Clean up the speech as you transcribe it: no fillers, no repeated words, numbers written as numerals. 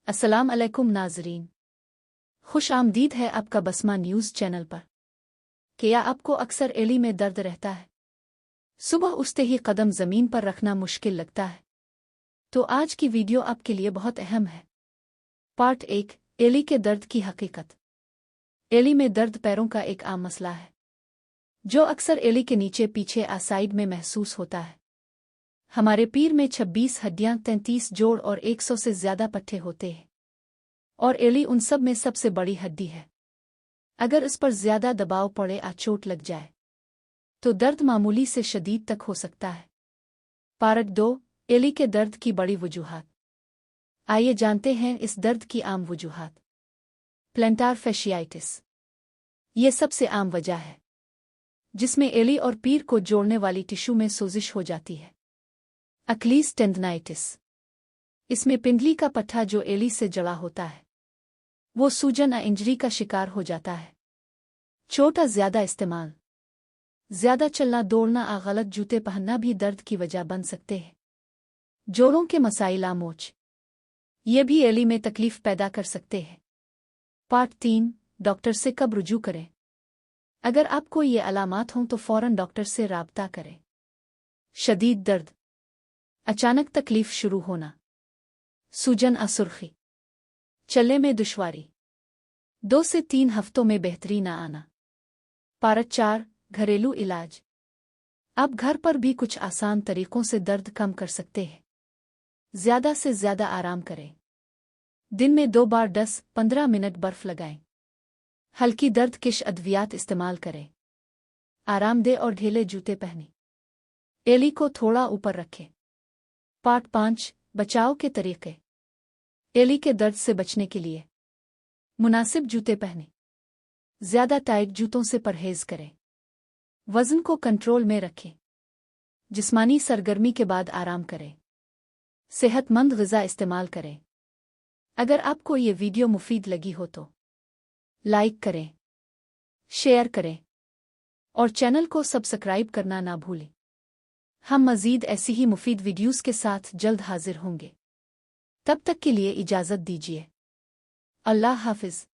अस्सलाम अलैकुम नाज़रीन, खुश आमदीद है आपका बसमा न्यूज़ चैनल पर। क्या आपको अक्सर एली में दर्द रहता है? सुबह उठते ही कदम ज़मीन पर रखना मुश्किल लगता है? तो आज की वीडियो आपके लिए बहुत अहम है। पार्ट 1, एली के दर्द की हकीकत। एली में दर्द पैरों का एक आम मसला है, जो अक्सर एली के नीचे पीछे साइड में महसूस होता है। हमारे पैर में 26 हड्डियां, 33 जोड़ और 100 से ज़्यादा पट्टे होते हैं, और एली उन सब में सबसे बड़ी हड्डी है। अगर इस पर ज़्यादा दबाव पड़े या चोट लग जाए तो दर्द मामूली से शदीद तक हो सकता है। पार्ट 2, एली के दर्द की बड़ी वजूहात। आइए जानते हैं इस दर्द की आम वजूहात। प्लैंटार फैशियाइटिस, ये सबसे आम वजह है जिसमें एली और पैर को जोड़ने वाली टिश्यू में सोजिश हो जाती है। अक्लीज टेंडनाइटिस, इसमें पिंडली का पट्टा जो एली से जड़ा होता है वो सूजन या इंजरी का शिकार हो जाता है। चोट ज़्यादा इस्तेमाल, ज़्यादा चलना दौड़ना या गलत जूते पहनना भी दर्द की वजह बन सकते हैं। जोड़ों के मसाइल मोच, ये भी एली में तकलीफ पैदा कर सकते हैं। पार्ट 3, डॉक्टर से कब रुजू करें। अगर आपको ये अलामात हों तो फ़ौरन डॉक्टर से राब्ता करें। शदीद दर्द, अचानक तकलीफ शुरू होना, सूजन या सुर्खी, चलने में दुश्वारी, 2 से 3 हफ्तों में बेहतरी न आना। पार्ट 4, घरेलू इलाज। आप घर पर भी कुछ आसान तरीकों से दर्द कम कर सकते हैं। ज़्यादा से ज़्यादा आराम करें। दिन में 2 बार 10-15 मिनट बर्फ लगाएं। हल्की दर्द किश अद्वियात इस्तेमाल करें। आरामदेह और ढीले जूते पहनें। एली को थोड़ा ऊपर रखें। पार्ट 5, बचाव के तरीके। एली के दर्द से बचने के लिए मुनासिब जूते पहनें। ज़्यादा टाइट जूतों से परहेज करें। वज़न को कंट्रोल में रखें। जिस्मानी सरगर्मी के बाद आराम करें। सेहतमंद ग़िज़ा इस्तेमाल करें। अगर आपको ये वीडियो मुफीद लगी हो तो लाइक करें, शेयर करें और चैनल को सब्सक्राइब करना ना भूलें। हम मज़ीद ऐसी ही मुफीद वीडियोज़ के साथ जल्द हाजिर होंगे। तब तक के लिए इजाज़त दीजिए। अल्लाह हाफ़िज़।